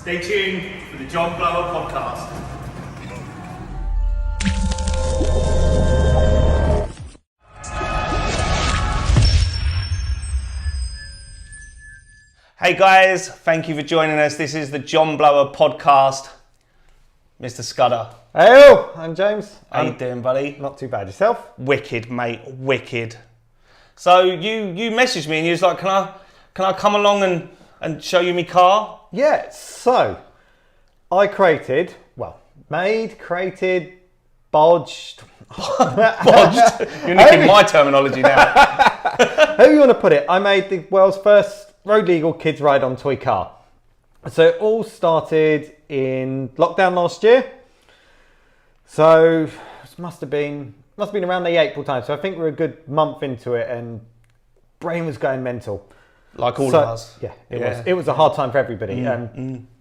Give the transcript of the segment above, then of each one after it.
Stay tuned for the Jon Blower podcast. Hey guys, thank you for joining us. This is the Jon Blower podcast. Mr. Scudder. Hey, I'm James. How you doing, buddy? Not too bad. Yourself? Wicked, mate. Wicked. So you messaged me and you was like, can I come along and show you my car? Yeah. So I created, bodged. Bodged. You're nicking my terminology now. How do you want to put it? I made the world's first road legal kids ride on toy car. So it all started in lockdown last year. So it must have been around the April time. So I think we're a good month into it, and brain was going mental. Like all of us. Yeah, it was a hard time for everybody.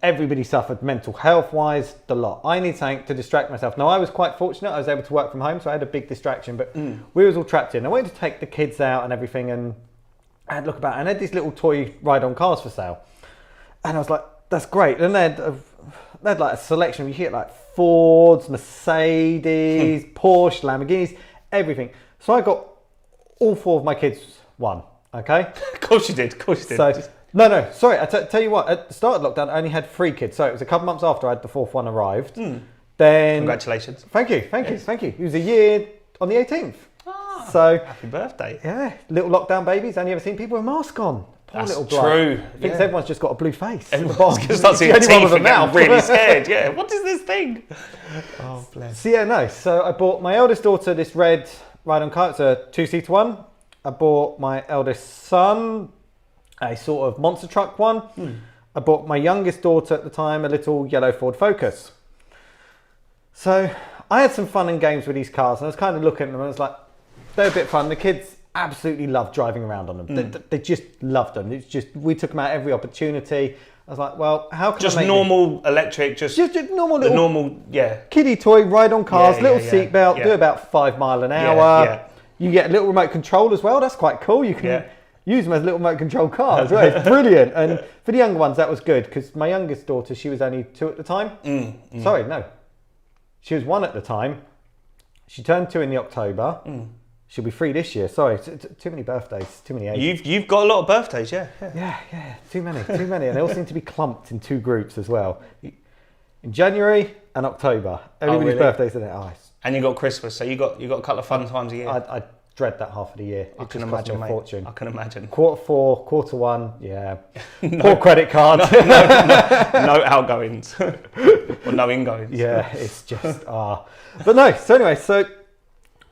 Everybody suffered mental health wise, the lot. I need something to distract myself. Now I was quite fortunate. I was able to work from home, so I had a big distraction. But we was all trapped in. I wanted to take the kids out and everything, and I had a look about, and I had these little toy ride-on cars for sale. And I was like, that's great. And they had like a selection. You get like Fords, Mercedes, Porsche, Lamborghinis, everything. So I got all four of my kids one, okay? Of course you did. So, no, sorry. Tell you what, at the start of lockdown, I only had 3 kids. So it was a couple months after I had the 4th one arrived. Then, congratulations. Thank you. It was a year on the 18th. So happy birthday. Yeah, little lockdown babies. Only ever seen people with a mask on. Poor That's little bloke. true. Thinks everyone's just got a blue face. Everyone's going to start seeing teeth and get really scared. Yeah, what is this thing? Oh, bless. So I bought my eldest daughter this red ride-on car. It's a 2-seater one. I bought my eldest son a sort of monster truck one. I bought my youngest daughter at the time a little yellow Ford Focus. So I had some fun and games with these cars, and I was kind of looking at them and I was like, they're a bit fun. The kids absolutely loved driving around on them. They just loved them. It's just, we took them out every opportunity. I was like, well, how can just I make normal electric, just normal little normal kiddie toy, ride on cars, little seatbelt, do about 5 miles an hour. You get a little remote control as well. That's quite cool. You can use them as little remote control cars. Right? It's brilliant. And for the younger ones, that was good because my youngest daughter, she was only 2 at the time. Sorry, no. She was 1 at the time. She turned 2 in the October. She'll be 3 this year. Sorry, too many birthdays, too many ages. You've got a lot of birthdays, yeah. Yeah, too many. And they all seem to be clumped in 2 groups as well. In January and October, everybody's birthdays are there. And you got Christmas, so you got a couple of fun times a year. I dread that half of the year. I can imagine, mate. Fortune. I can imagine. Q4, Q1, yeah. Poor credit card. No outgoings or no ingoings. Yeah, it's just But no. So anyway,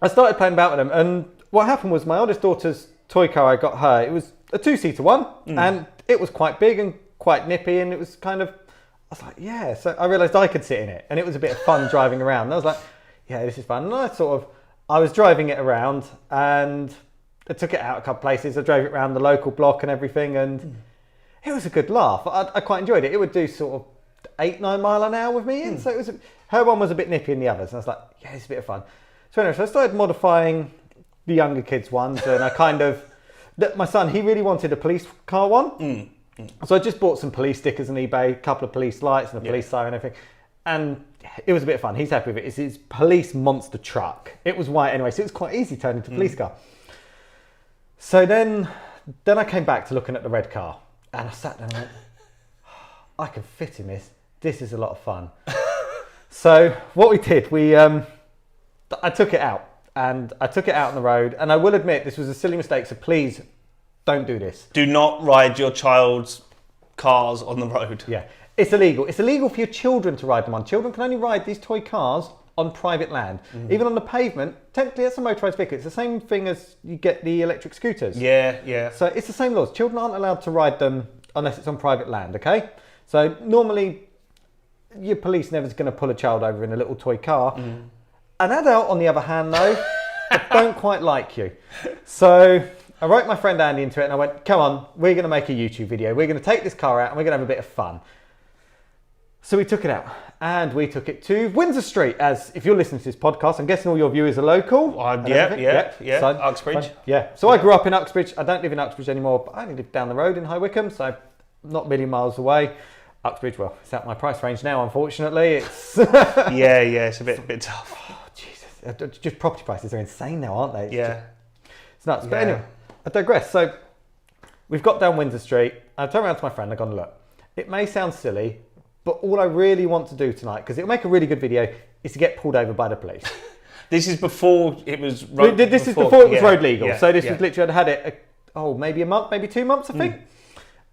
I started playing about with them, and what happened was my oldest daughter's toy car I got her, it was a 2-seater one, and it was quite big and quite nippy, and it was kind of, I was like, yeah. So I realised I could sit in it, and it was a bit of fun driving around. And I was like, yeah, this is fun. And I was driving it around, and I took it out a couple places. I drove it around the local block and everything, and it was a good laugh. I quite enjoyed it. It would do sort of 8-9 miles an hour with me in, so it was. Her one was a bit nippy in the others, and I was like, yeah, it's a bit of fun. So anyway, I started modifying the younger kids' ones, and my son, he really wanted a police car one. So I just bought some police stickers on eBay, a couple of police lights and a police siren and everything. And it was a bit of fun. He's happy with it. It's his police monster truck. It was white anyway, so it was quite easy turning into a police car. So then I came back to looking at the red car, and I sat down and went, I can fit in this. This is a lot of fun. So what we did, I took it out, and I took it out on the road, and I will admit this was a silly mistake, so please don't do this. Do not ride your child's cars on the road. Yeah, it's illegal. It's illegal for your children to ride them on. Children can only ride these toy cars on private land. Even on the pavement, technically that's a motorised vehicle. It's the same thing as you get the electric scooters. Yeah. So it's the same laws. Children aren't allowed to ride them unless it's on private land, okay? So normally your police never's going to pull a child over in a little toy car. An adult, on the other hand, though, don't quite like you. So I wrote my friend Andy into it, and I went, come on, we're going to make a YouTube video. We're going to take this car out, and we're going to have a bit of fun. So we took it out, and we took it to Windsor Street. As if you're listening to this podcast, I'm guessing all your viewers are local. Yeah. So, Uxbridge. Yeah. So I grew up in Uxbridge. I don't live in Uxbridge anymore, but I only live down the road in High Wycombe, so not a million miles away. Uxbridge, well, it's out my price range now, unfortunately. It's yeah, it's a bit tough. oh, Jesus. Just property prices are insane now, aren't they? It's nuts. But Yeah. anyway, I digress. So we've got down Windsor Street. I turned around to my friend. I've gone, look, it may sound silly, but all I really want to do tonight, because it'll make a really good video, is to get pulled over by the police. This is before it was This is before it was road legal. Yeah, So this was literally, I'd had it, maybe a month, maybe 2 months, I think.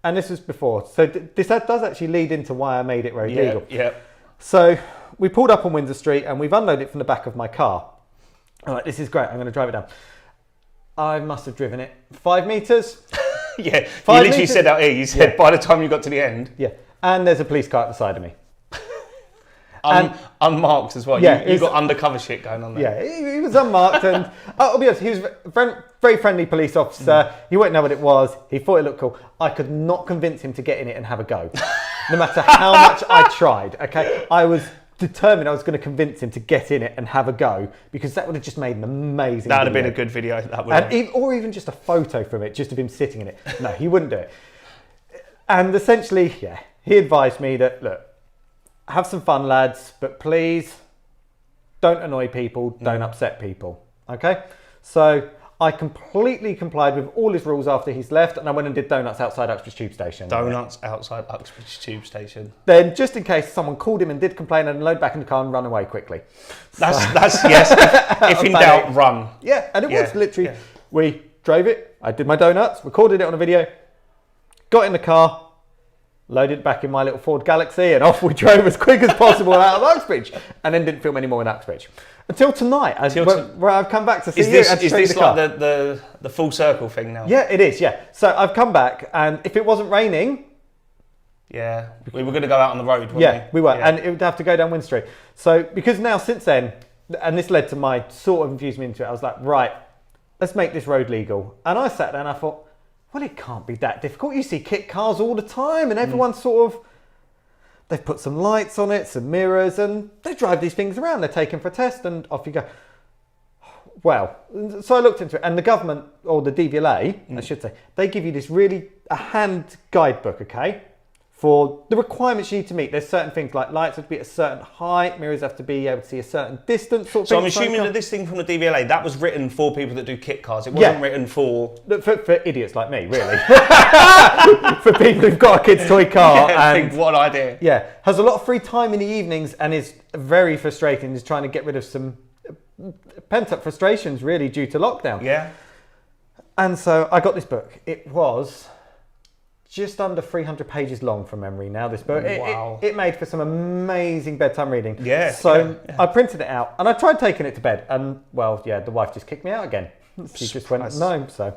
And this was before. So this does actually lead into why I made it road legal. Yeah. So we pulled up on Windsor Street and we've unloaded it from the back of my car. All right, this is great. I'm going to drive it down. I must have driven it 5 meters. Yeah, 5 you literally meters. said out here, you said by the time you got to the end. Yeah. And there's a police car at the side of me. Unmarked as well. Yeah, you got undercover shit going on there. Yeah, he was unmarked and I'll be honest, he was a very friendly police officer. He wouldn't know what it was. He thought it looked cool. I could not convince him to get in it and have a go. No matter how much I tried, okay? I was determined I was going to convince him to get in it and have a go because that would have just made an amazing That would have video. been a good video. That would have. Or even just a photo from it, just of him sitting in it. No, he wouldn't do it. And essentially, yeah, he advised me that, look, have some fun, lads, but please don't annoy people, don't upset people, okay? So I completely complied with all his rules after he's left, and I went and did donuts outside Uxbridge Tube Station. Donuts outside Uxbridge Tube Station. Then, just in case someone called him and did complain, I'd load back in the car and run away quickly. That's yes. If in doubt, run. Yeah, and it was literally, yeah. we drove it, I did my donuts, recorded it on a video, got in the car, loaded it back in my little Ford Galaxy, and off we drove as quick as possible out of Uxbridge, and then didn't film any more in Uxbridge. Until tonight, where I've come back to see you and Is show you this the car. like the full circle thing now? Yeah, it is, yeah. So I've come back, and if it wasn't raining, Yeah, we were going to go out on the road, weren't we were, Yeah. and it would have to go down Windsor Street. So because now since then, and this led to my sort of infused me into it, I was like, right, let's make this road legal. And I sat there and I thought, well, it can't be that difficult. You see kit cars all the time, and everyone's sort of, they've put some lights on it, some mirrors, and they drive these things around. They're taken for a test, and off you go. Well, so I looked into it, and the government, or the DVLA, I should say, they give you this a hand guidebook, okay, for the requirements you need to meet. There's certain things like lights have to be at a certain height, mirrors have to be able to see a certain distance. Sort of So thing. I'm assuming that this thing from the DVLA, that was written for people that do kit cars. It Yeah. wasn't written for... For idiots like me, really. For people who've got a kid's toy car. Yeah, and what an idea. yeah, has a lot of free time in the evenings and is very frustrating. Is trying to get rid of some pent-up frustrations, really, due to lockdown. Yeah. And so I got this book. It was just under 300 pages long from memory now, this book. Wow. It made for some amazing bedtime reading. Yeah, So yeah. I printed it out and I tried taking it to bed. And, well, yeah, the wife just kicked me out again. She just went, no. So,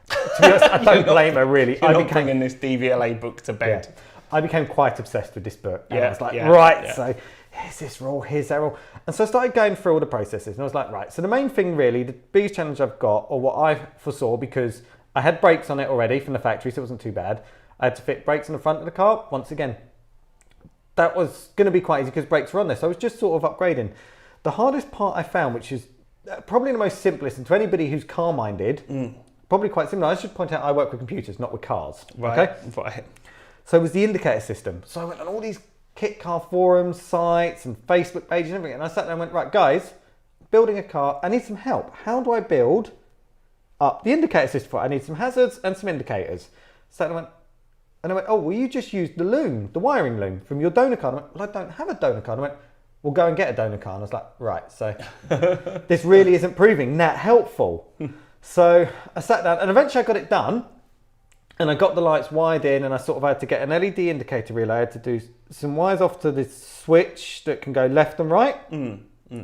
to be honest, I don't blame her, really. You're not bringing this DVLA book to bed. Yeah. I became quite obsessed with this book. And Yeah, I was like, yeah, right, yeah. so here's this rule, here's that rule. And so I started going through all the processes. And I was like, right, so the main thing really, the biggest challenge I've got, or what I foresaw, because I had brakes on it already from the factory, so it wasn't too bad. I had to fit brakes on the front of the car. Once again, that was going to be quite easy because brakes were on there. So I was just sort of upgrading. The hardest part I found, which is probably the most simplest, and to anybody who's car-minded, probably quite similar. I should point out I work with computers, not with cars. Right. Okay? Right. So it was the indicator system. So I went on all these kit car forums, sites, and Facebook pages and everything. And I sat there and went, right, guys, building a car, I need some help. How do I build up the indicator system for it? I need some hazards and some indicators. So I went, oh, well, you just used the loom, the wiring loom from your donor card. I went, well, I don't have a donor card. I went, well, go and get a donor card. And I was like, right, so this really isn't proving that helpful. So I sat down and eventually I got it done. And I got the lights wired in and I sort of had to get an LED indicator relay. I had to do some wires off to this switch that can go left and right.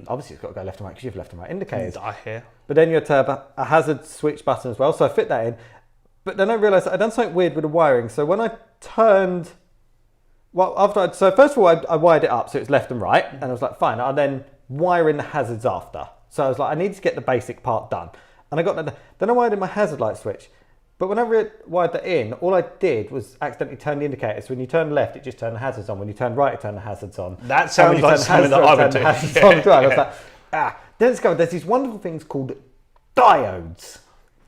Obviously it's got to go left and right because you have left and right indicators. I hear. But then you had to have a hazard switch button as well. So I fit that in. But then I realised I'd done something weird with the wiring. So when I turned, so first of all, I wired it up so it's left and right. And I was like, fine, I'll then wire in the hazards after. So I was like, I need to get the basic part done. And I got that. Then I wired in my hazard light switch. But when I wired that in, all I did was accidentally turn the indicator. So when you turn left, it just turned the hazards on. When you turn right, it turned the hazards on. That sounds like something that I would do. I was like, Then I discovered there's these wonderful things called diodes.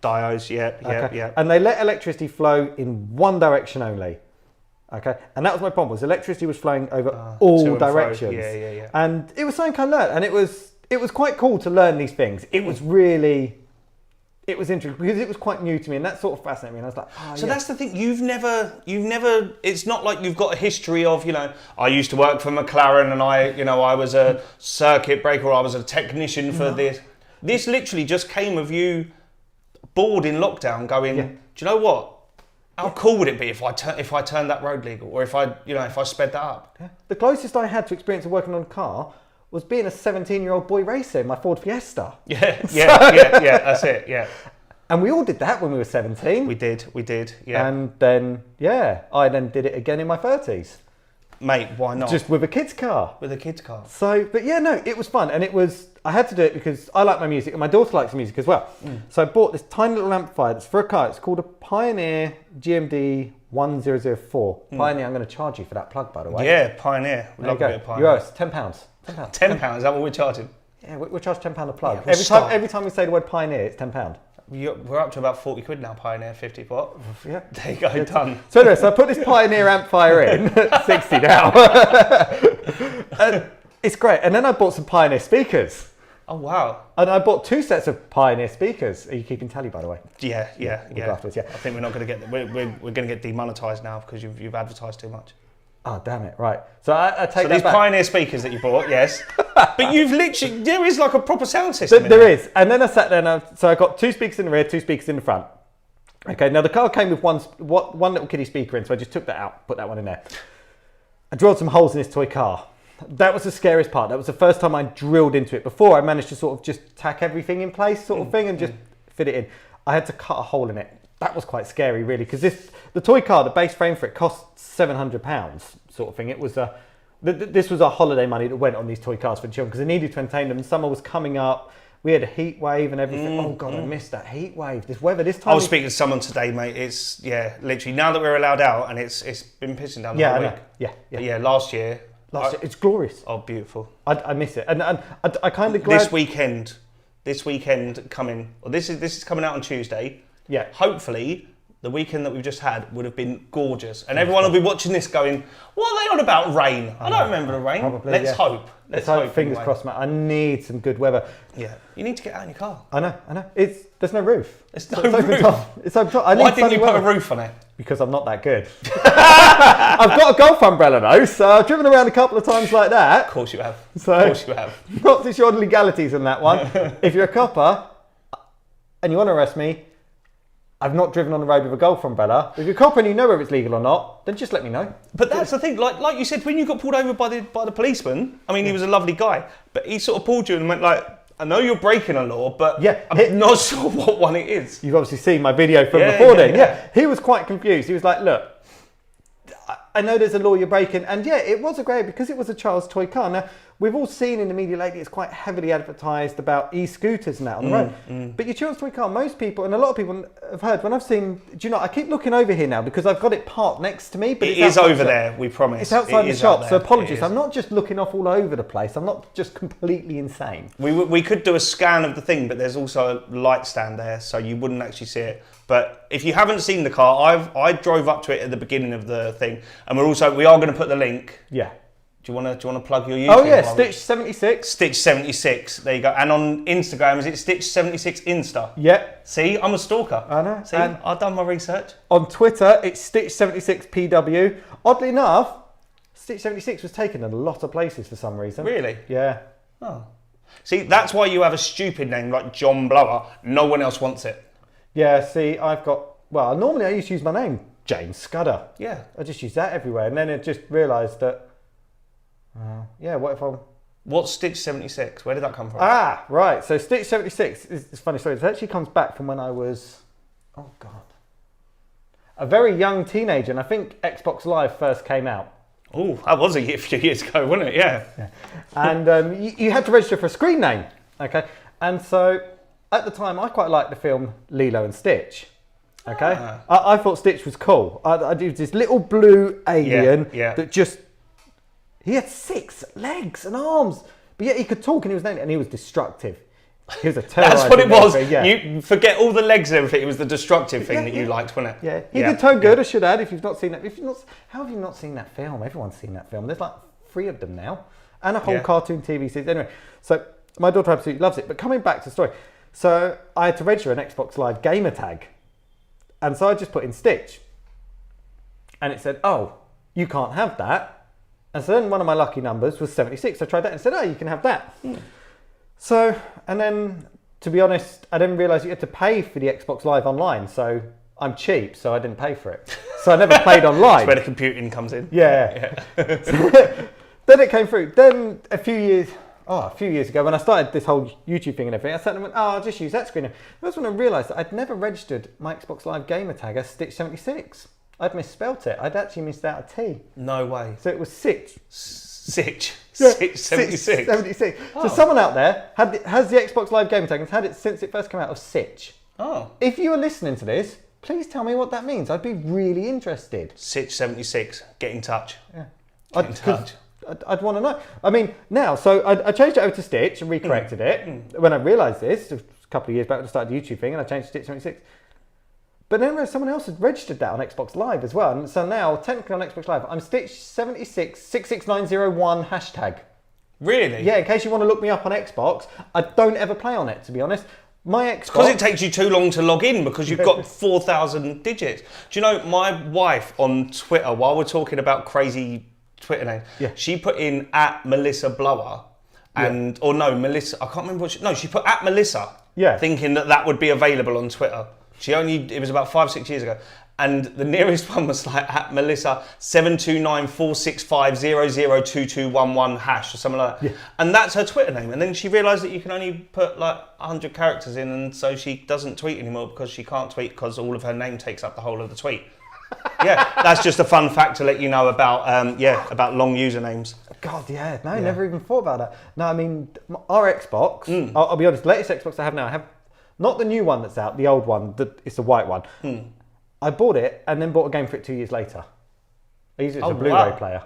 Diodes, yeah. And they let electricity flow in one direction only. Okay, and that was my problem. Was electricity was flowing over To all and fro. directions. Yeah. And it was something I learned, and it was quite cool to learn these things. It was really. It was interesting because it was quite new to me, and that sort of fascinated me. And I was like, so that's the thing. You've never. It's not like you've got a history of, I used to work for McLaren, and I was a circuit breaker, or I was a technician for this. This literally just came of you, bored in lockdown, going, do you know what? How cool would it be if I turned that road legal, or if I sped that up? Yeah. The closest I had to experience of working on a car was being a 17-year-old boy racer in my Ford Fiesta. Yeah, that's it, yeah. And we all did that when we were 17. We did, yeah. And then, I then did it again in my 30s. Mate, why not? Just with a kid's car. With a kid's car. So, but it was fun. And I had to do it because I like my music and my daughter likes music as well. So I bought this tiny little amplifier that's for a car. It's called a Pioneer GMD 1004. Pioneer, I'm going to charge you for that plug, by the way. Yeah, Pioneer. We love a bit of Pioneer. You're £10. £10, is that what we're charging? Yeah, we'll charge £10 a plug. Yeah, every time we say the word Pioneer, it's £10. We're up to about 40 quid now, Pioneer 50 watt. Yeah. There you go, done. So anyway, I put this Pioneer amplifier in, 60 now. And it's great. And then I bought some Pioneer speakers. Oh, wow. And I bought 2 sets of Pioneer speakers. Are you keeping tally, by the way? Yeah. Afterwards, yeah. I think we're not going to get, we're going to get demonetised now because you've advertised too much. Oh, damn it. Right. So I take so that these back. Pioneer speakers that you bought, yes. But you've literally, there is like a proper sound system. There is. And then I sat there and so I got 2 speakers in the rear, 2 speakers in the front. Okay, now the car came with one little kiddie speaker in, so I just took that out, put that one in there. I drilled some holes in this toy car. That was the scariest part. That was the first time I drilled into it. Before, I managed to sort of just tack everything in place sort of thing and just fit it in. I had to cut a hole in it. That was quite scary, really, because the toy car, the base frame for it, cost £700 sort of thing. It was this was our holiday money that went on these toy cars for the children because they needed to entertain them. Summer was coming up. We had a heat wave and everything. Oh God, I missed that heat wave. This weather, this time. I was speaking to someone today, mate. It's literally now that we're allowed out, and it's been pissing down the whole week. Yeah. Last year, it's glorious. Oh, beautiful. I miss it, and I kind of glad This weekend coming. Well, this is coming out on Tuesday. Yeah. Hopefully, the weekend that we've just had would have been gorgeous, and everyone will be watching this going, "What are they on about rain? I don't remember the rain." Probably, Let's hope. Let's hope. Fingers crossed, mate. I need some good weather. Yeah, you need to get out in your car. I know. There's no roof. There's no roof. It's open top. Why didn't you put a roof on it? Because I'm not that good. I've got a golf umbrella though, so I've driven around a couple of times like that. Of course you have. So, of course you have. Not too sure on the legalities on that one. If you're a copper and you want to arrest me, I've not driven on the road with a golf umbrella. If you're a copper and you know whether it's legal or not, then just let me know. But that's the thing, like you said, when you got pulled over by the policeman, I mean, he was a lovely guy, but he sort of pulled you and went like, I know you're breaking a law, but I'm not sure what one it is. You've obviously seen my video from before then. Yeah, he was quite confused. He was like, look, I know there's a law you're breaking. And yeah, it was a great, because it was a child's toy car. Now, we've all seen in the media lately, it's quite heavily advertised about e-scooters and that on the road. But your children's toy car, most people, and a lot of people have heard, when I've seen, do you know, I keep looking over here now because I've got it parked next to me. But it is over there, we promise. It's outside the shop, so apologies. I'm not just looking off all over the place. I'm not just completely insane. We could do a scan of the thing, but there's also a light stand there, so you wouldn't actually see it. But if you haven't seen the car, I drove up to it at the beginning of the thing, and we are going to put the link. Yeah. Do you want to plug your YouTube? Oh yeah, Stitch 76. Stitch 76. There you go. And on Instagram, is it Stitch 76 Insta? Yeah. See, I'm a stalker. I know. See, I've done my research. On Twitter, it's Stitch 76 PW. Oddly enough, Stitch 76 was taken in a lot of places for some reason. Really? Yeah. Oh. See, that's why you have a stupid name like Jon Blower. No one else wants it. Yeah. See, normally I used to use my name, James Scudder. Yeah. I just use that everywhere, and then I just realised that. What if I'm... What's Stitch 76? Where did that come from? Ah, right. So Stitch 76 is a funny story. It actually comes back from when I was, a very young teenager, and I think Xbox Live first came out. Oh, that was a few years ago, wasn't it? Yeah. And you had to register for a screen name, okay? And so at the time, I quite liked the film Lilo and Stitch. Okay, I thought Stitch was cool. I did this little blue alien that just. He had 6 legs and arms, but yet he could talk and he was destructive. He was a terrorising. That's what it was. Referee, yeah. You forget all the legs and everything. It was the destructive thing that you liked, wasn't it? Yeah, he did Tone Good, I should add, if you've not seen that. How have you not seen that film? Everyone's seen that film. There's like 3 of them now. And a whole cartoon TV series. Anyway, so my daughter absolutely loves it. But coming back to the story, so I had to register an Xbox Live gamer tag. And so I just put in Stitch. And it said, oh, you can't have that. And so then one of my lucky numbers was 76. I tried that and said, oh, you can have that. So, and then, to be honest, I didn't realise you had to pay for the Xbox Live online. So I'm cheap, so I didn't pay for it. So I never played online. That's where the computing comes in. Yeah. Then it came through. Then a few years ago, when I started this whole YouTube thing and everything, I sat and went, oh, I'll just use that screen. That's when I realised that I'd never registered my Xbox Live gamer tag as Stitch76. I'd misspelt it. I'd actually missed out a T. No way. So it was Sitch. Sitch. Sitch 76. 76. So someone out there has the Xbox Live gamer tag and has had it since it first came out of Sitch. Oh. If you are listening to this, please tell me what that means. I'd be really interested. Sitch 76. Get in touch. Yeah. Get in touch. I'd want to know. I mean, now, so I changed it over to Stitch and recorrected it. When I realised this, a couple of years back when I started the YouTube thing, and I changed to Stitch 76. But then someone else had registered that on Xbox Live as well. And so now, technically on Xbox Live, I'm Stitch 76 66901 hashtag. Really? Yeah, in case you want to look me up on Xbox. I don't ever play on it, to be honest. My Xbox... Because it takes you too long to log in because you've got 4,000 digits. Do you know, my wife on Twitter, while we're talking about crazy Twitter names, she put in @Melissa Blower and, or no, Melissa, I can't remember what she put @Melissa, thinking that would be available on Twitter. It was about 5-6 years ago. And the nearest one was like @Melissa 7294650022211 hash or something like that. Yeah. And that's her Twitter name. And then she realised that you can only put like 100 characters in, and so she doesn't tweet anymore because she can't tweet because all of her name takes up the whole of the tweet. Yeah, that's just a fun fact to let you know about about long usernames. God, I never even thought about that. No, I mean, our Xbox, I'll be honest, the latest Xbox I have now, I have not the new one that's out, the old one, it's the white one. I bought it and then bought a game for it 2 years later. I used it as a Blu-ray player.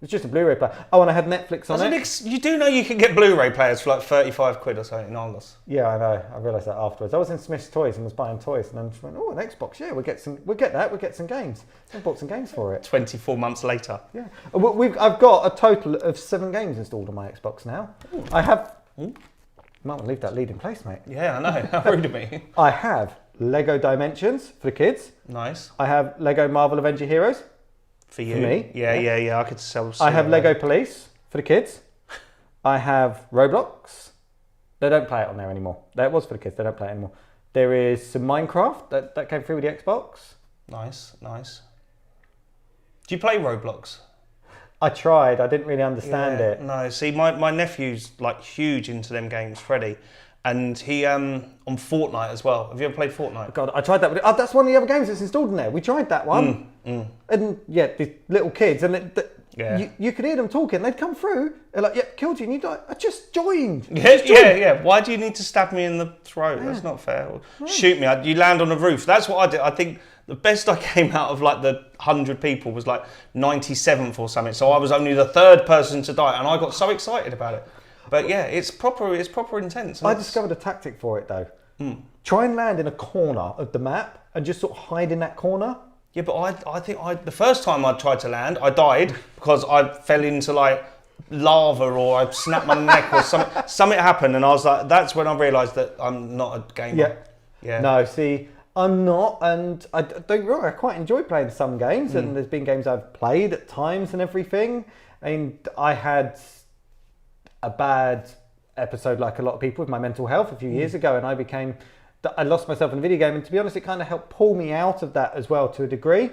It's just a Blu-ray player. Oh, and I had Netflix on it. You do know you can get Blu-ray players for like 35 quid or something in Argos. Yeah, I know. I realised that afterwards. I was in Smith's Toys and was buying toys, and then just went, oh, an Xbox, yeah, we'll get some games. So I bought some games for it. 24 months later. Yeah. I've got a total of 7 games installed on my Xbox now. Ooh. I have... You might want to leave that lead in place, mate. Yeah, I know. How rude of me. I have Lego Dimensions for the kids. Nice. I have Lego Marvel Avenger Heroes. For you? For me. Yeah. I could sell. I have Lego Police for the kids. I have Roblox. They don't play it on there anymore. That was for the kids. They don't play it anymore. There is some Minecraft that came through with the Xbox. Nice. Do you play Roblox? I tried. I didn't really understand it. No. See, my nephew's like huge into them games, Freddie. And he on Fortnite as well. Have you ever played Fortnite? God, I tried that. That's one of the other games that's installed in there. We tried that one. And these little kids, and you could hear them talking. They'd come through. They're like, "Yep, killed you." And you'd like, "I just joined." Yeah. Why do you need to stab me in the throat? Yeah. That's not fair. Shoot me. You land on a roof. That's what I did. I think the best I came out of like the 100 people was like 97th or something. So I was only the 3rd person to die, and I got so excited about it. But yeah, it's proper intense. I discovered a tactic for it though. Try and land in a corner of the map and just sort of hide in that corner. Yeah, but I think the first time I tried to land, I died because I fell into like lava or I snapped my neck or something. Something happened, and I was like, that's when I realised that I'm not a gamer. Yeah. No, see, I'm not, and I don't get me wrong, I quite enjoy playing some games, and there's been games I've played at times and everything. And I had a bad episode like a lot of people with my mental health a few years ago, and I lost myself in a video game, and to be honest, it kind of helped pull me out of that as well to a degree.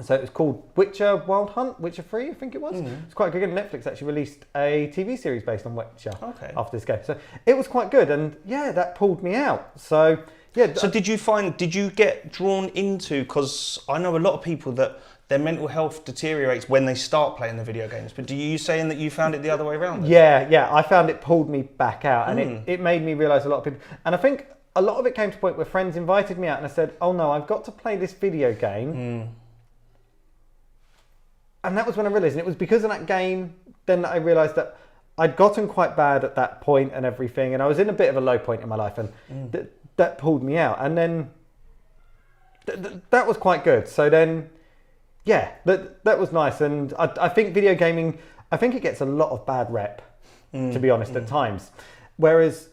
So it was called Witcher Wild Hunt, Witcher 3, I think it was. It's quite good. Netflix actually released a TV series based on Witcher after this game. So it was quite good, and that pulled me out. So yeah. So did you get drawn into, because I know a lot of people that their mental health deteriorates when they start playing the video games, but do you saying that you found it the other way around? Yeah, I found it pulled me back out, and it made me realise a lot of people, and I think a lot of it came to a point where friends invited me out and I said, oh no, I've got to play this video game. And that was when I realised, and it was because of that game then that I realised that I'd gotten quite bad at that point and everything, and I was in a bit of a low point in my life, and that pulled me out. And then that was quite good. So then, yeah, that was nice. And I think video gaming, I think it gets a lot of bad rep, to be honest, at times. Whereas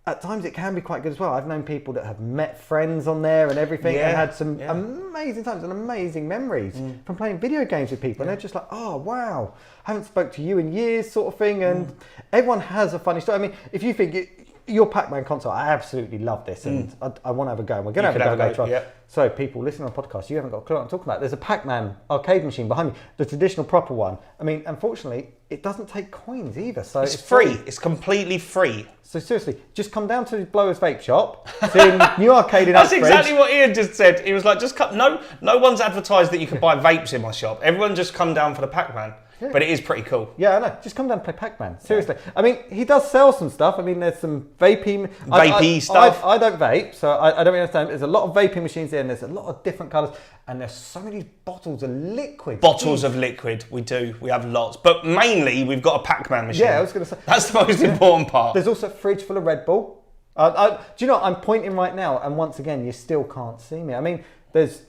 at times it can be quite good as well. I've known people that have met friends on there and everything, and had some amazing times and amazing memories from playing video games with people. And they're just like, oh, wow, I haven't spoke to you in years, sort of thing. And everyone has a funny story. I mean, if you think your Pac-Man console, I absolutely love this, and I want to have a go. And we're going to have a go later on. Yep. So people listening on the podcast, you haven't got a clue what I'm talking about. There's a Pac-Man arcade machine behind me, the traditional proper one. I mean, unfortunately, it doesn't take coins either. So it's free. It's completely free. So seriously, just come down to Blower's Vape Shop. It's in New Arcade in Uxbridge. That's exactly what Ian just said. He was like, just come. No one's advertised that you can buy vapes in my shop. Everyone just come down for the Pac-Man. Yeah. But it is pretty cool. Yeah, I know. Just come down and play Pac-Man. Seriously. Yeah. I mean, he does sell some stuff. I mean, there's some vapey stuff. I don't vape, so I don't really understand. There's a lot of vaping machines there, and there's a lot of different colours, and there's so many bottles of liquid. Bottles of liquid, we do. We have lots. But mainly, we've got a Pac-Man machine. Yeah, I was going to say. That's the most important part. There's also a fridge full of Red Bull. Do you know, I'm pointing right now, and once again, you still can't see me. I mean, there's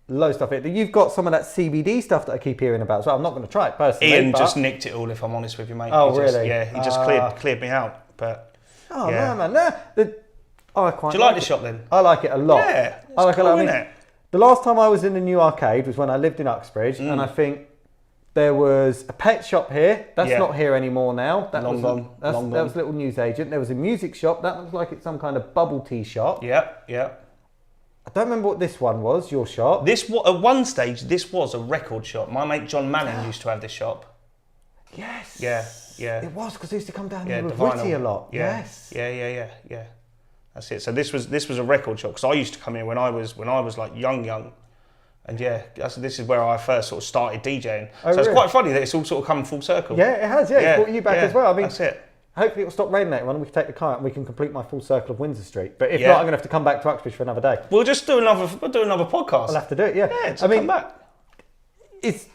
loads of stuff. You've got some of that CBD stuff that I keep hearing about as well. I'm not going to try it personally. Ian just nicked it all, if I'm honest with you, mate. Oh, really? He just cleared me out. But man. I quite. Do you like the shop then? I like it a lot. Yeah, I like cool, it a lot. I mean, the last time I was in the new arcade was when I lived in Uxbridge, and I think there was a pet shop here. That's not here anymore now. That long gone. That was a little newsagent. There was a music shop. That looks like it's some kind of bubble tea shop. Yeah. I don't remember what this one was, your shop. At one stage, this was a record shop. My mate John Manning used to have this shop. Yes. Yeah. It was, because I used to come down here with Witty a lot. Yeah. Yes. Yeah. That's it. So this was a record shop, because I used to come here when I was like young. And this is where I first sort of started DJing. So it's quite funny that it's all sort of come full circle. Yeah, it has. Yeah, it's brought you back as well. I mean, that's it. Hopefully it will stop raining later on and we can take the car out and we can complete my full circle of Windsor Street. But if not, I'm going to have to come back to Uxbridge for another day. We'll just do another podcast. I'll have to do it, yeah. Come back. It's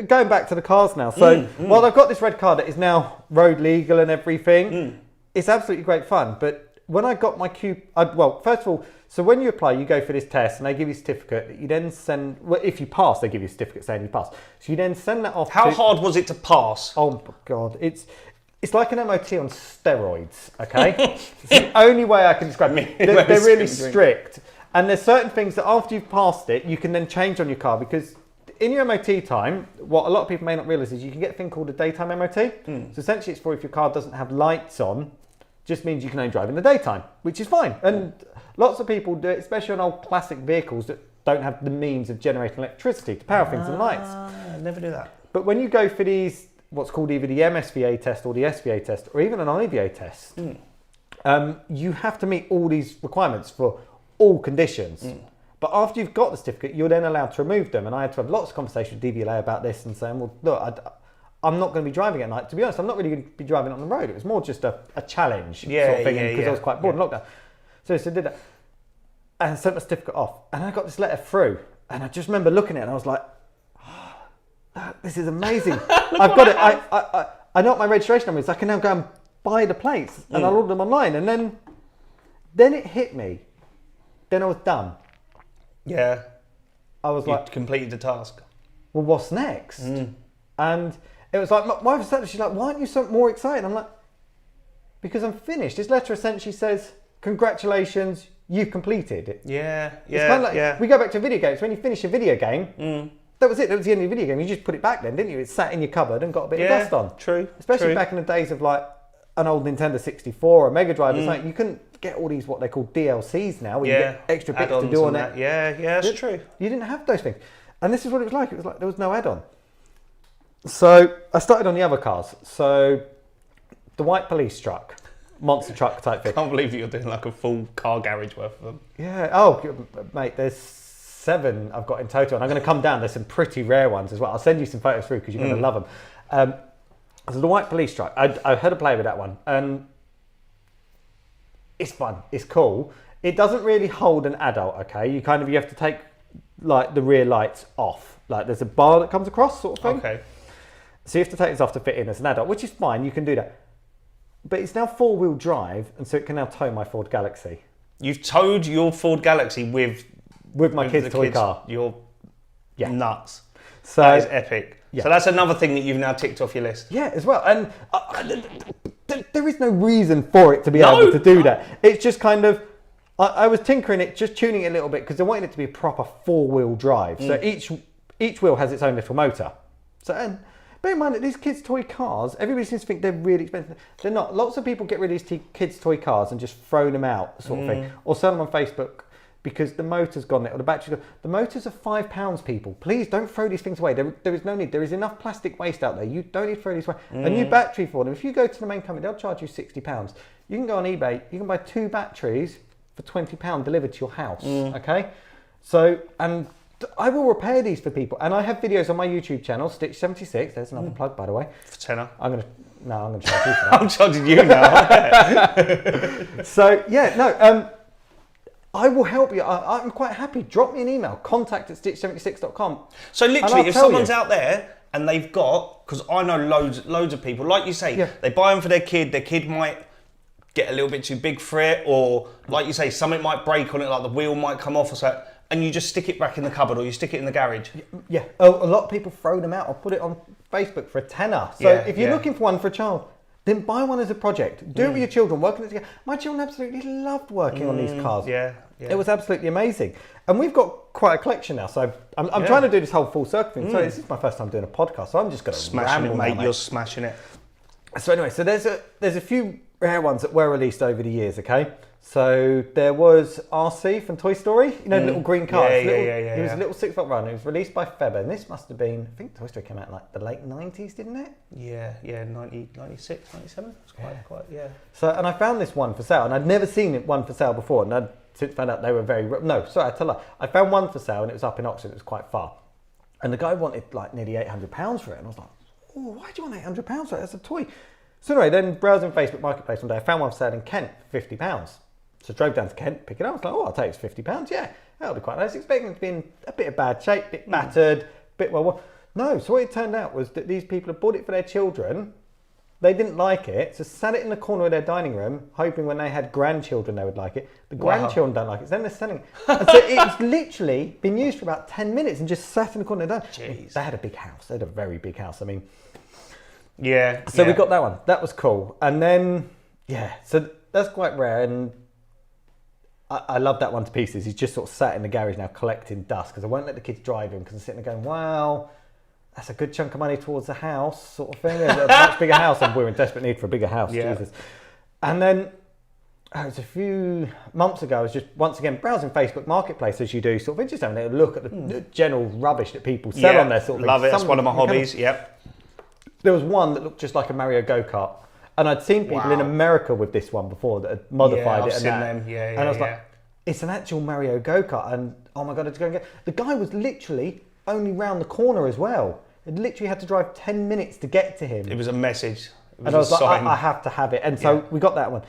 going back to the cars now. So while I've got this red car that is now road legal and everything, it's absolutely great fun. But when I got my first of all, so when you apply, you go for this test and they give you a certificate that you then send. Well, if you pass, they give you a certificate saying you passed. So you then send that off. How hard was it to pass? Oh my God, it's like an MOT on steroids, okay? It's the only way I can describe it. They're really strict. And there's certain things that after you've passed it, you can then change on your car, because in your MOT time, what a lot of people may not realise is you can get a thing called a daytime MOT. So essentially it's for if your car doesn't have lights on, just means you can only drive in the daytime, which is fine. And lots of people do it, especially on old classic vehicles that don't have the means of generating electricity to power things and lights. I never do that. But when you go for these, what's called either the MSVA test or the SVA test, or even an IVA test, you have to meet all these requirements for all conditions. But after you've got the certificate, you're then allowed to remove them. And I had to have lots of conversations with DVLA about this and saying, well, look, I'm not going to be driving at night. To be honest, I'm not really going to be driving on the road. It was more just a challenge sort of thing, because I was quite bored in lockdown. So I did that. And I sent my certificate off. And I got this letter through. And I just remember looking at it and I was like, this is amazing. I've got it. I know what my registration number is. I can now go and buy the plates and I'll order them online. And then it hit me. Then I was done. Yeah. I was like, completed the task. Well, what's next? And it was like, my wife said, she's like, why aren't you so more excited? I'm like, because I'm finished. This letter essentially says, congratulations, you've completed it. Yeah. It's kind of like, we go back to video games. When you finish a video game, that was it. That was the end of the video game. You just put it back then, didn't you? It sat in your cupboard and got a bit of dust on. True. Especially back in the days of like an old Nintendo 64 or Mega Drive or something. You couldn't get all these what they call DLCs now, where you get extra bits to do on it. Yeah, that's true. You didn't have those things. And this is what it was like. It was like there was no add-on. So I started on the other cars. So the white police truck, monster truck type thing. I can't believe that you're doing like a full car garage worth of them. Yeah. Oh, mate, there's 7 I've got in total, and I'm going to come down. There's some pretty rare ones as well. I'll send you some photos through because you're going to love them. So the white police truck, I had a play with that one, and it's fun. It's cool. It doesn't really hold an adult. Okay, you have to take like the rear lights off. Like there's a bar that comes across, sort of thing. Okay. So you have to take this off to fit in as an adult, which is fine. You can do that. But it's now 4-wheel drive, and so it can now tow my Ford Galaxy. You've towed your Ford Galaxy with my kids' toy car. You're nuts. So that is epic. Yeah. So that's another thing that you've now ticked off your list. Yeah, as well. And there is no reason for it to be able to do that. It's just kind of, I was tinkering it, just tuning it a little bit because I wanted it to be a proper 4-wheel drive. So each wheel has its own little motor. So, and bear in mind that these kids' toy cars, everybody seems to think they're really expensive. They're not. Lots of people get rid of these kids' toy cars and just throw them out, sort of thing, or sell them on Facebook because the motor's gone or the battery's gone. The motors are £5, people. Please don't throw these things away. There is no need. There is enough plastic waste out there. You don't need to throw these away. A new battery for them. If you go to the main company, they'll charge you £60. You can go on eBay. You can buy 2 batteries for £20 delivered to your house. Okay, so and I will repair these for people, and I have videos on my YouTube channel, Stitch76. There's another plug, by the way. For tenner. I'm gonna charge you for that. I'm charging you now. So yeah, I will help you. I'm quite happy. Drop me an email, contact@stitch76.com. So literally, if someone's out there and they've got, because I know loads of people, like you say, they buy them for their kid might get a little bit too big for it, or like you say, something might break on it, like the wheel might come off or so, and you just stick it back in the cupboard or you stick it in the garage. Yeah, a lot of people throw them out or put it on Facebook for a tenner. So if you're looking for one for a child, then buy one as a project. Do it with your children, working it together. My children absolutely loved working on these cars. Yeah. It was absolutely amazing. And we've got quite a collection now. So I'm trying to do this whole full circle thing. So this is my first time doing a podcast, so I'm just going to smashing it, mate. You're smashing it. So anyway, so there's a few rare ones that were released over the years, okay? So there was RC from Toy Story, you know, the little green car. It was a little 6-foot run. It was released by Feber, and this must have been, I think Toy Story came out in like the late 90s, didn't it? Yeah, 96, 97. It's quite, So, and I found this one for sale, and I'd never seen one for sale before, and I'd since found out they were I tell her, I found one for sale, and it was up in Oxford, it was quite far. And the guy wanted like nearly £800 for it, and I was like, oh, why do you want £800 for it? That's a toy. So anyway, then browsing Facebook Marketplace one day, I found one for sale in Kent for £50. So I drove down to Kent, pick it up. I was like, oh, I'll take it for £50. Yeah, that'll be quite nice. Expecting it to be in a bit of bad shape, a bit battered, bit well. No, so what it turned out was that these people had bought it for their children. They didn't like it, so sat it in the corner of their dining room, hoping when they had grandchildren they would like it. The grandchildren don't like it, so then they're selling it. And so it's literally been used for about 10 minutes and just sat in the corner of their dining room. They had a big house. They had a very big house. I mean, So we got that one. That was cool. And then, so that's quite rare. And I love that one to pieces. He's just sort of sat in the garage now collecting dust because I won't let the kids drive him because I'm sitting there going, wow, that's a good chunk of money towards a house sort of thing. A much bigger house, and we're in desperate need for a bigger house. Jesus. And then it was a few months ago, I was just once again browsing Facebook Marketplace as you do, sort of just having a look at the general rubbish that people sell on there. Sort of love it. That's one of my hobbies. Yep. There was one that looked just like a Mario go-kart. And I'd seen people in America with this one before that had modified it. I've seen them. And I was like, it's an actual Mario go-kart. And oh my God, I had to go and get. The guy was literally only round the corner as well. It literally had to drive 10 minutes to get to him. It was a message. And I was like, I have to have it. And so we got that one.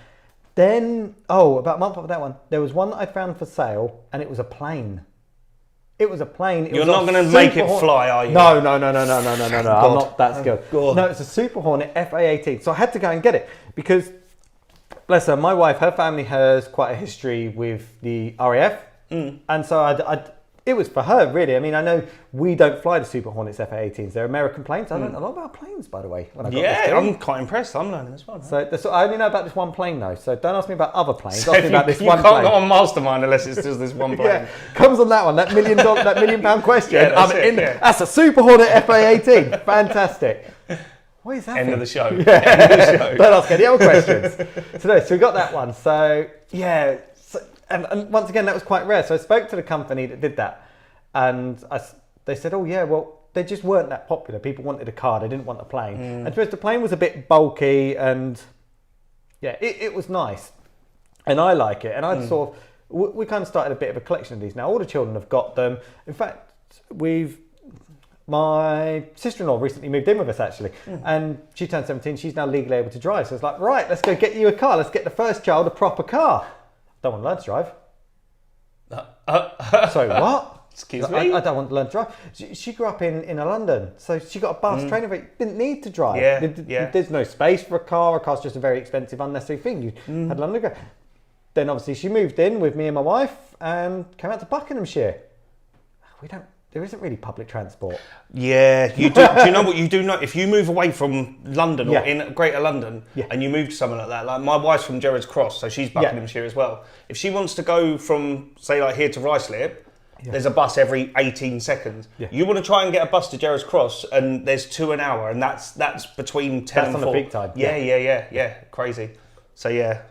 Then, about a month after that one, there was one that I found for sale, and it was a plane. It was a plane. You're not going to make it fly, are you? No. I'm not that skilled. No, it's a Super Hornet FA-18. So I had to go and get it because, bless her, my wife, her family has quite a history with the RAF. And so it was for her, really. I mean, I know we don't fly the Super Hornets FA-18s. They're American planes. I learned a lot about planes, by the way, when I got this I'm quite impressed. I'm learning as well. So I only know about this one plane, though. So don't ask me about other planes. Ask me about this one plane. You can't go on Mastermind unless it's just this one plane. Comes on that one, that $1 million question. That's a Super Hornet FA-18. Fantastic. What is that? End of the show. Don't ask any other questions. So we got that one. So and once again, that was quite rare. So I spoke to the company that did that, and they said, they just weren't that popular. People wanted a car, they didn't want a plane. And because the plane was a bit bulky, and it was nice, and I like it. And I sort of, we kind of started a bit of a collection of these now. All the children have got them. In fact, my sister-in-law recently moved in with us actually, and she turned 17. She's now legally able to drive. So it's like, right, let's go get you a car. Let's get the first child a proper car. Don't want to learn to drive. Sorry, what? Excuse me? I don't want to learn to drive. She grew up in London, so she got a bus, train, didn't need to drive. There's no space for a car. A car's just a very expensive, unnecessary thing. You had London to go. Then obviously she moved in with me and my wife and came out to Buckinghamshire. There isn't really public transport. Yeah, you do. Do you know what you do know? If you move away from London or in Greater London and you move to somewhere like that, like my wife's from Gerrards Cross, so she's Buckinghamshire as well. If she wants to go from, say, like here to Ruislip, there's a bus every 18 seconds. Yeah. You want to try and get a bus to Gerrards Cross, and there's 2 an hour, and that's between 10 and 4. That's on the peak time. Yeah, crazy. So yeah,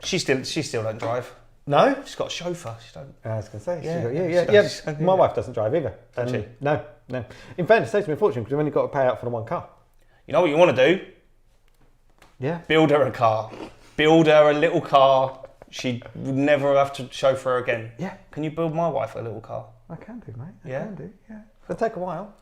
she still don't drive. No? She's got a chauffeur. She don't. I was going to say, my wife doesn't drive either. Does she? No. In fairness, it saves me a fortune because we've only got to pay out for the one car. You know what you want to do? Yeah. Build her a car. Build her a little car. She would never have to chauffeur again. Yeah. Can you build my wife a little car? I can do, mate. I Yeah? can do, yeah. It'll take a while.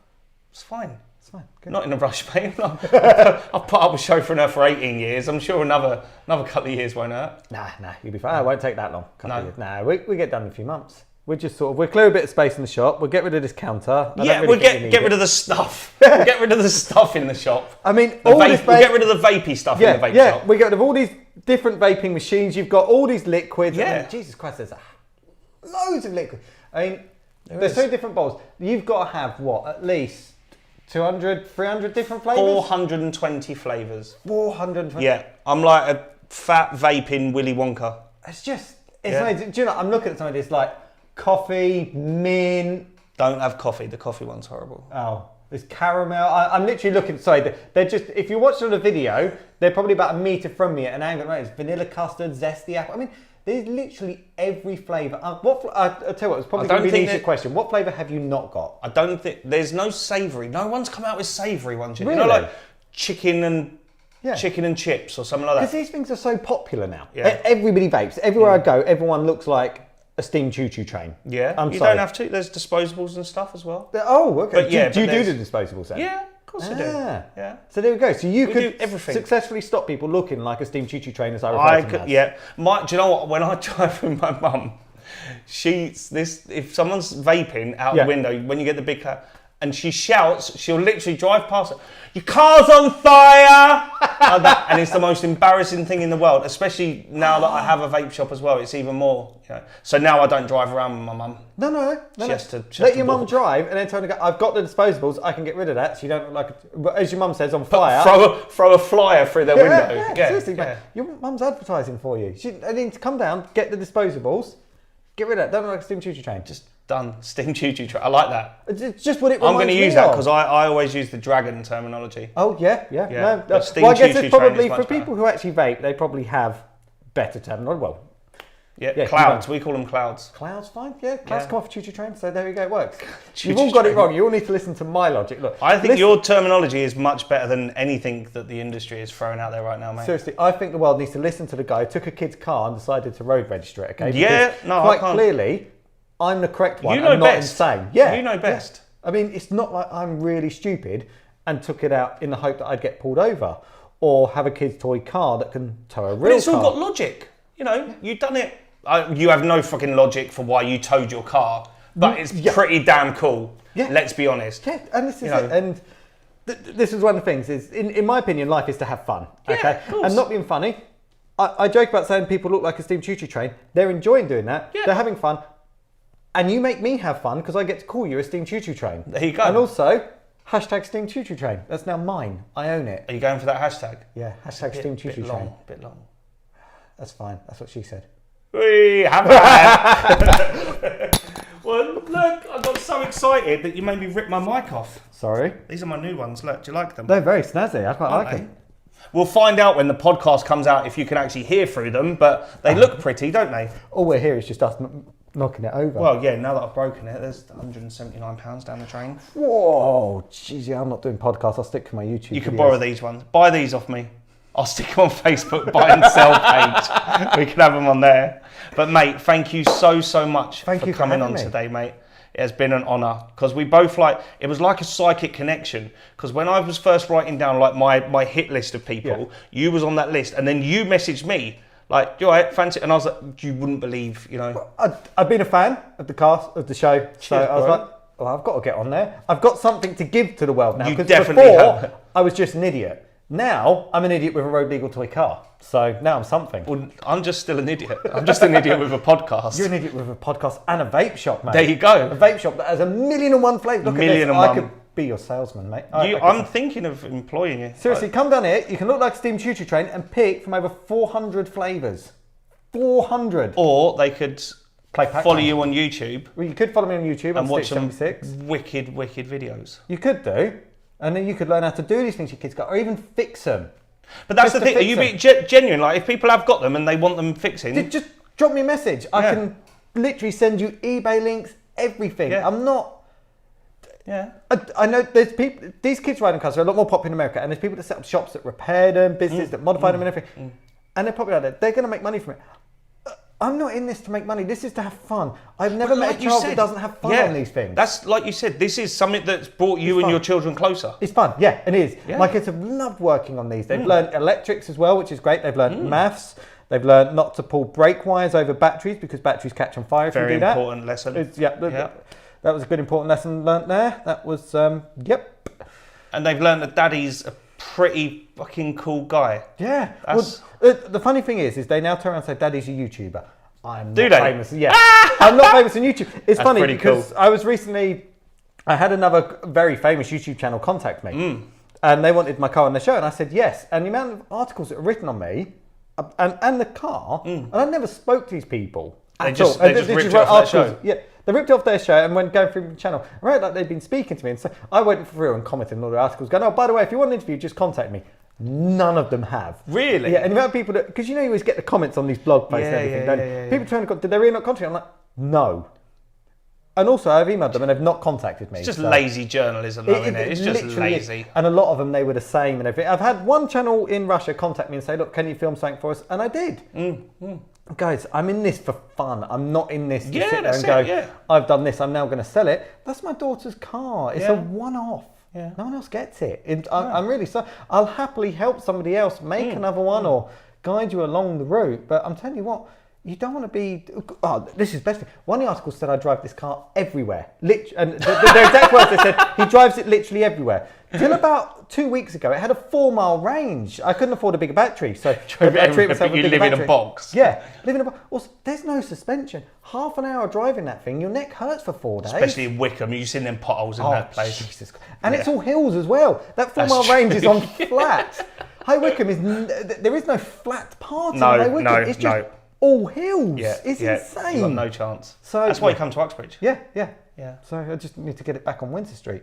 It's fine. It's fine. Good. Not in a rush, mate. I've put up with chauffeuring her for 18 years. I'm sure another couple of years won't hurt. Nah, you'll be fine. It won't take that long. No. Nah, we get done in a few months. We're just we'll clear a bit of space in the shop. We'll get rid of this counter. We'll get rid of the stuff. We'll get rid of the stuff in the shop. I mean, we'll get rid of the vapey stuff in the vape shop. We get rid of all these different vaping machines. You've got all these liquids. Yeah. I mean, Jesus Christ, there's loads of liquid. I mean, there's 2 different bowls. You've got to have at least 200, 300 different flavours? 420 flavours. 420? Yeah, I'm like a fat vaping Willy Wonka. It's amazing. Do you know, I'm looking at some of this like coffee, mint. Don't have coffee. The coffee one's horrible. Oh, there's caramel. I'm literally looking, they're just, if you watch on the video, they're probably about 1 metre from me at an angle. Right, it's vanilla custard, zesty apple. I mean, there's literally every flavour. I'll tell you what, it's probably going to be an easy question. What flavour have you not got? I don't think, there's no savoury. No one's come out with savoury ones yet. Really? You know, like chicken and chips or something like that. Because these things are so popular now. Yeah. Everybody vapes. Everywhere I go, everyone looks like a steam choo-choo train. Yeah, you sorry. don't have to. There's disposables and stuff as well. Oh, okay. But do you do the disposables then? Yeah, of course I do. Yeah. So there we go. So you We could do everything. successfully stop people looking like a steam choo-choo train, as I refer to them as. Yeah. Do you know what? When I drive with my mum, if someone's vaping out the window, when you get the big car, and she shouts, she'll literally drive past it. Your car's on fire! Like that. And it's the most embarrassing thing in the world, especially now that I have a vape shop as well. It's even more. So now I don't drive around with my mum. No. She has to let your mum drive and then tell her to go, I've got the disposables, I can get rid of that so you don't look like, as your mum says, on fire. Throw a flyer through their window. Yeah, seriously, mate. Your mum's advertising for you. I need to come down, get the disposables, get rid of that. Don't look like a steam choo-choo train. Just done. Steam choo-choo train. I like that. It's just what it I'm reminds going to me use that of. because I always use the dragon terminology. Oh, yeah. Yeah. No, Steam well, I guess choo-choo it's probably, train is for much people who actually vape, they probably have better terminology. Well, yeah, clouds. We call them clouds. Clouds, fine. Yeah, clouds come off a choo-choo train, so there you go, it works. Choo-choo You've all got train. it wrong. You all need to listen to my logic. Look, I think your terminology is much better than anything that the industry is throwing out there right now, mate. Seriously, I think the world needs to listen to the guy who took a kid's car and decided to road register it, okay? Yeah, Because no, I quite can't. clearly, I'm the correct one. You know I'm not best. insane. Yeah. You know best. Yeah. I mean, it's not like I'm really stupid and took it out in the hope that I'd get pulled over or have a kid's toy car that can tow a real car. But it's all got logic. You know, you've done it. You have no fucking logic for why you towed your car, but it's pretty damn cool. Yeah. Let's be honest. Yeah, and this is it. And this is one of the things is, in my opinion, life is to have fun. Okay, of course. And not being funny. I joke about saying people look like a steam choo-choo train. They're enjoying doing that. Yeah. They're having fun. And you make me have fun because I get to call you a steam choo-choo train. There you go. And also, hashtag steam choo-choo train. That's now mine. I own it. Are you going for that hashtag? Yeah, hashtag steam choo-choo train. Bit long. That's fine. That's what she said. We have that. Well, look, I got so excited that you made me rip my mic off. Sorry. These are my new ones. Look, do you like them? They're very snazzy. I quite like them. We'll find out when the podcast comes out if you can actually hear through them, but they look pretty, don't they? All we're here is just us knocking it over. Well, yeah, now that I've broken it, there's £179 down the drain. Whoa, jeez, yeah, I'm not doing podcasts. I'll stick to my YouTube You can videos. borrow these ones. Buy these off me. I'll stick them on Facebook, buy and sell page. We can have them on there. But mate, thank you so much for coming on today, mate. It has been an honour because we both it was like a psychic connection. Because when I was first writing down like my hit list of people, you was on that list, and then you messaged me Like, you all right, fancy? And I was like, you wouldn't believe, you know. I've been a fan of the cast, of the show. So I was bro. like, well, I've got to get on there. I've got something to give to the world now. You Because definitely before, have. I was just an idiot. Now, I'm an idiot with a road legal toy car. So now I'm something. Well, I'm just still an idiot. I'm just an idiot with a podcast. You're an idiot with a podcast and a vape shop, mate. There you go. A vape shop that has 1,000,001 flavours. Look at this. I could be your salesman, mate. I'm thinking of employing you. Seriously, come down here. You can look like a steam choo-choo train and pick from over 400 flavours. 400. Or they could Pac-Man. follow you on YouTube Well, you could follow me on YouTube and watch some 76. wicked videos. You could do. And then you could learn how to do these things your kids got, or even fix them. But that's Just the to thing. Are fix you them. being genuine? Like, if people have got them and they want them fixing, Just drop me a message. I Yeah. can literally send you eBay links, everything. Yeah. I'm not... yeah. I know there's people, these kids riding cars are a lot more popular in America, and there's people that set up shops that repair them, businesses that modify them and everything. And they're popular out there. They're going to make money from it. I'm not in this to make money. This is to have fun. I've never met a child that doesn't have fun on these things. That's like you said. This is something that's brought you It's and fun. your children closer. It's fun, yeah, it is. Yeah. My kids have loved working on these. They've learned electrics as well, which is great. They've learned maths. They've learned not to pull brake wires over batteries because batteries catch on fire if Very you do that. important lesson. That was a good important lesson learnt there. That was, yep. And they've learned that Daddy's a pretty fucking cool guy. Yeah. That's- Well, the funny thing is they now turn around and say, Daddy's a YouTuber. I'm Do not they? famous. Yeah. I'm not famous on YouTube. It's funny pretty because cool. I had another very famous YouTube channel contact me. And they wanted my car on the show, and I said yes. And the amount of articles that are written on me and the car, and I never spoke to these people. They at just all. And ripped it wrote off their articles. Yeah, they ripped it off their show and went going through the channel. Right, like they'd been speaking to me, and so I went through and commented on all the articles, going, "Oh, by the way, if you want an interview, just contact me." None of them have. Really? Yeah, and the amount of people that, because you know you always get the comments on these blog posts and Yeah, everything, yeah, don't yeah, you? yeah, People trying to, did they really not contact you? I'm like, no. And also I've emailed them and they've not contacted me. It's just so- lazy journalism, though, isn't it? It's just literally lazy. is. And a lot of them, they were the same and everything. I've had one channel in Russia contact me and say, look, can you film something for us? And I did. Guys, I'm in this for fun. I'm not in this to Yeah, sit there that's and go, it, yeah. I've done this, I'm now going to sell it. That's my daughter's car. It's a Yeah. one-off. Yeah. No one else gets it. I'm really sorry. I'll happily help somebody else make another one or guide you along the route. But I'm telling you what, you don't want to be... Oh, this is best. One of the articles said I drive this car everywhere. And their exact words, they said, he drives it literally everywhere. Till about 2 weeks ago, it had a 4-mile range. I couldn't afford a bigger battery, so Drove it I treated everywhere, myself but with you a bigger live in a battery. box. Yeah, live in a box. Also, there's no suspension. Half an hour driving that thing, your neck hurts for 4 days. Especially in Wickham, you've seen them potholes in that place. Jesus. And it's all hills as well. That 4-mile true. range is on flat. High Wycombe there is no flat part in High Wycombe. no, It's just no. all hills. Yeah, It's yeah. insane. You've got no chance. So- That's why you come to Uxbridge. Yeah. Yeah. So I just need to get it back on Windsor Street.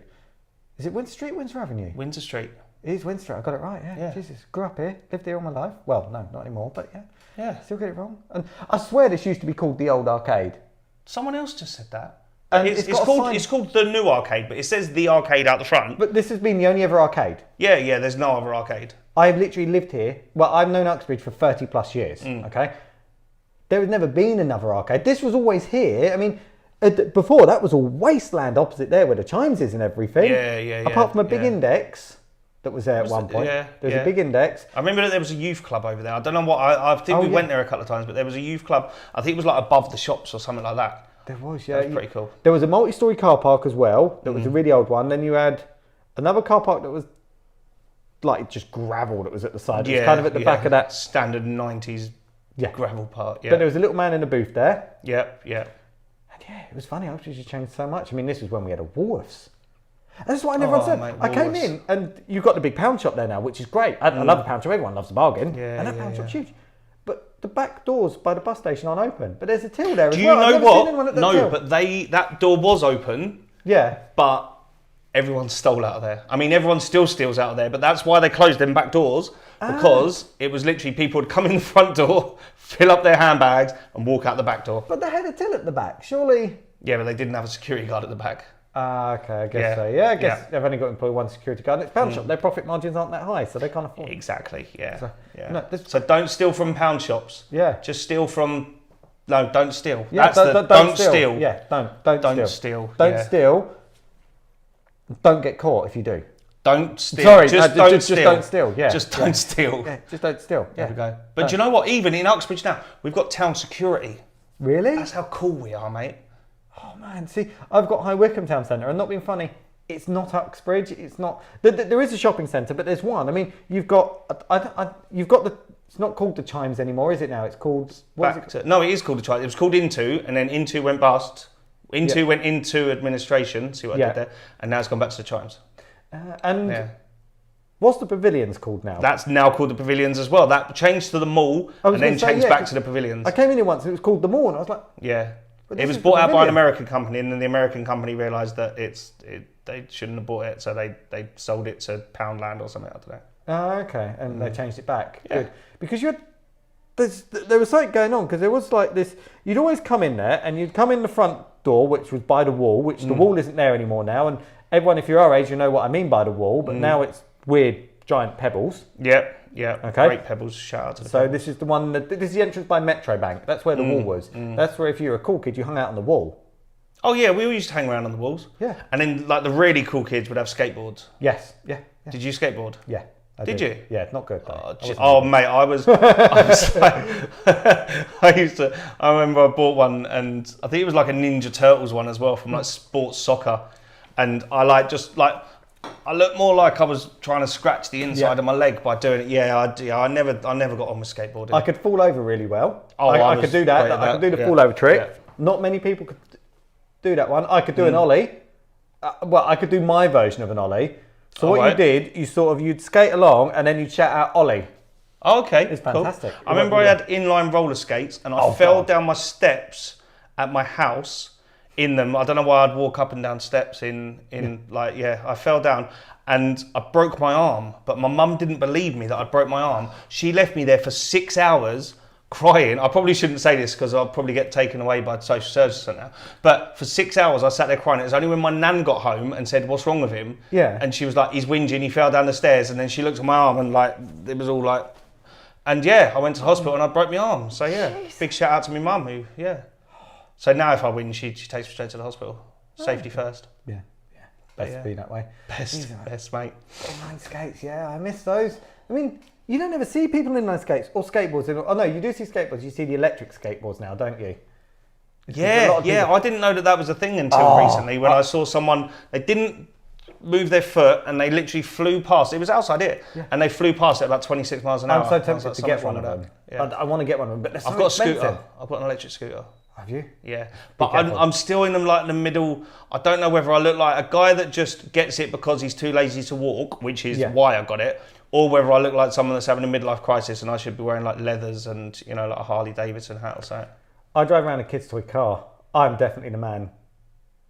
Is it Windsor Street, Windsor Avenue? Windsor Street. It is Windsor. I got it right. Yeah. Yeah. Jesus. Grew up here. Lived here all my life. Well, no, not anymore. But yeah. Yeah. Still get it wrong. And I swear this used to be called the old arcade. Someone else just said that. And It's got a called sign- it's called the new arcade, but it says the arcade out the front. But this has been the only ever arcade. Yeah, there's no other arcade. I've literally lived here. Well, I've known Uxbridge for 30 plus years. Okay. There has never been another arcade. This was always here. I mean, before that was a wasteland opposite there where the Chimes is and everything. Yeah. Apart from a big yeah. index that was there at one point. yeah, There was yeah. a big index. I remember that there was a youth club over there. I don't know what. I think we went there a couple of times, but there was a youth club. I think it was like above the shops or something like that. There was, yeah. That was pretty cool. There was a multi-storey car park as well. That was a really old one. Then you had another car park that was like just gravel that was at the side. It was kind of at the back of that. standard 90s Yeah. gravel part. Yeah. But there was a little man in a booth there. Yeah. And yeah, it was funny. Uxbridge has changed so much. I mean, this was when we had a Woolworths. And that's what I never understood. mate, I came Woolworths. in and you've got the big pound shop there now, which is great. I love a pound shop. Everyone loves a bargain. Yeah, and that yeah, pound shop's huge. But the back doors by the bus station aren't open. But there's a till there as Do you well. I've know never seen anyone at what? that No, till. but that door was open, Yeah. but everyone stole out of there. I mean, everyone still steals out of there, but that's why they closed them back doors, because it was literally people would come in the front door, fill up their handbags, and walk out the back door. But they had a till at the back. Surely... Yeah, but they didn't have a security guard at the back. Okay, I guess Yeah. so. Yeah, I guess Yeah. they've only got employed one security guard. It's pound shop. Their profit margins aren't that high, so they can't afford it. Exactly, yeah. So, no, this- So don't steal from pound shops. Yeah. Just steal from... No, don't steal. Yeah, That's don't steal. Yeah, don't Don't steal. steal. Don't yeah. steal. Don't get caught if you do. Don't steal. Sorry, just don't steal. Just don't steal. Yeah. Just don't steal. Yeah, just don't steal. There we go. But do you know what? Even in Uxbridge now, we've got town security. Really? That's how cool we are, mate. Oh man, see, I've got High Wycombe Town Centre, and not being funny, it's not Uxbridge. It's not. There is a shopping centre, but there's one. I mean, you've got the. It's not called the Chimes anymore, is it now? It's called. No, it is called the Chimes. It was called Into, and then Into went bust. Into went into administration. See what I did there, and now it's gone back to the Chimes. What's the Pavilions called now? That's now called the Pavilions as well. That changed to the Mall, and then changed back to the Pavilions. I came in here once, and it was called the Mall, and I was like, yeah. It was bought out by an American company, and then the American company realised that they shouldn't have bought it, so they sold it to Poundland or something. I don't know. Oh, okay, and they changed it back. Yeah. Good, because there was something going on, because there was like this. You'd always come in there, and you'd come in the front door, which was by the wall, which the wall isn't there anymore now, and everyone, if you're our age, you know what I mean by the wall, but now it's weird giant pebbles. Yeah. Okay. Great pebbles. Shout out to the So this is the one. This is the entrance by Metro Bank. That's where the wall was. That's where, if you were a cool kid, you hung out on the wall. Oh yeah, we all used to hang around on the walls. Yeah. And then like the really cool kids would have skateboards. Yes. Yeah. Did you skateboard? Yeah. Did you? Yeah, not good though. Mate, I was like, I remember I bought one, and I think it was like a Ninja Turtles one as well, from like sports soccer, and I looked more like I was trying to scratch the inside of my leg by doing it. I never got on with skateboarding. I could fall over really well. Oh, I could do that. I could do the fall over trick. Yeah. Not many people could do that one. I could do an ollie. I could do my version of an ollie. So what you did, you'd skate along and then you'd shout out ollie. Oh, okay, it's fantastic. Cool. I remember I had inline roller skates, and I fell down my steps at my house in them. I don't know why I'd walk up and down steps I fell down and I broke my arm, but my mum didn't believe me that I broke my arm. She left me there for 6 hours crying. I probably shouldn't say this because I'll probably get taken away by the social services centre. But for 6 hours I sat there crying. It was only when my nan got home and said, "What's wrong with him?" Yeah. And she was like, "He's whinging, he fell down the stairs." And then she looked at my arm and like, it was all like, and I went to the hospital and I broke my arm. So big shout out to my mum who, So now if I win, she takes me straight to the hospital. Safety first. Yeah. Best to be that way. Best mate. Inline skates, I miss those. I mean, you don't ever see people in inline skates or skateboards. Oh no, you do see skateboards. You see the electric skateboards now, don't you? I didn't know that was a thing until recently when I saw someone, they didn't move their foot and they literally flew past. It was outside here, and they flew past at about 26 miles an hour. I'm so tempted to get one of them. Yeah. I want to get one of them, but they're so expensive. I've got an electric scooter. Have you? Yeah, but I'm still in them like in the middle. I don't know whether I look like a guy that just gets it because he's too lazy to walk, which is why I got it, or whether I look like someone that's having a midlife crisis and I should be wearing like leathers and like a Harley Davidson hat or something. I drive around a kid's toy car. I'm definitely the man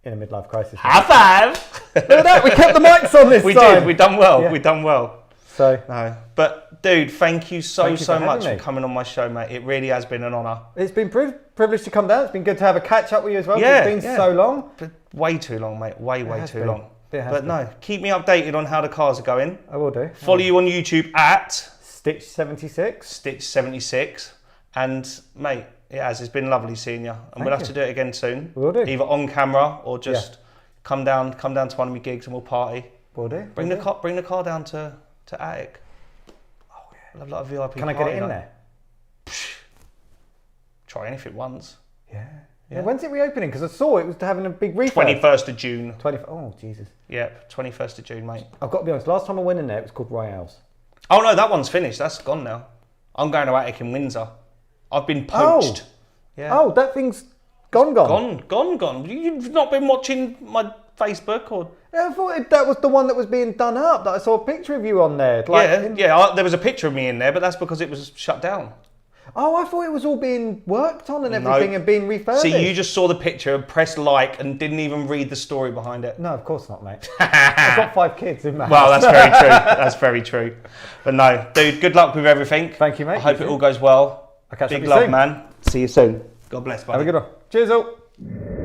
in a midlife crisis. High five! Look at that, we kept the mics on this time. We've done well. Yeah. We've done well. So no, but dude, thank you so much for coming on my show, mate. It really has been an honour. It's been privileged to come down. It's been good to have a catch up with you as well. Yeah, it's been so long. But way too long, mate. Way too long. But no, keep me updated on how the cars are going. I will do. Follow you on YouTube at Stitch76. Stitch76. And mate, it's been lovely seeing you. And we'll have to do it again soon. We'll do. Either on camera or just come down to one of my gigs and we'll party. We'll do. Bring the car down to Attic. Oh yeah. I'll have like a VIP. Can I get it in there? Try anything once. Yeah. When's it reopening? Because I saw it was having a big refurb. 21st of June. Oh Jesus. Yeah, 21st of June, mate. I've got to be honest. Last time I went in there, it was called Royale's. Oh no, that one's finished. That's gone now. I'm going to Attic in Windsor. I've been poached. Oh, that thing's gone. Gone. You've not been watching my Facebook or? Yeah, I thought that was the one that was being done up. That I saw a picture of you on there. There was a picture of me in there, but that's because it was shut down. Oh, I thought it was all being worked on and everything and being refurbished. See, you just saw the picture, pressed like, and didn't even read the story behind it. No, of course not, mate. I've got 5 kids in my house. Well, that's very true. That's very true. But no, dude, good luck with everything. Thank you, mate. I hope it all goes well. I'll catch Big up with you love, soon. man. See you soon. God bless, buddy. Have a good one. Cheers, all.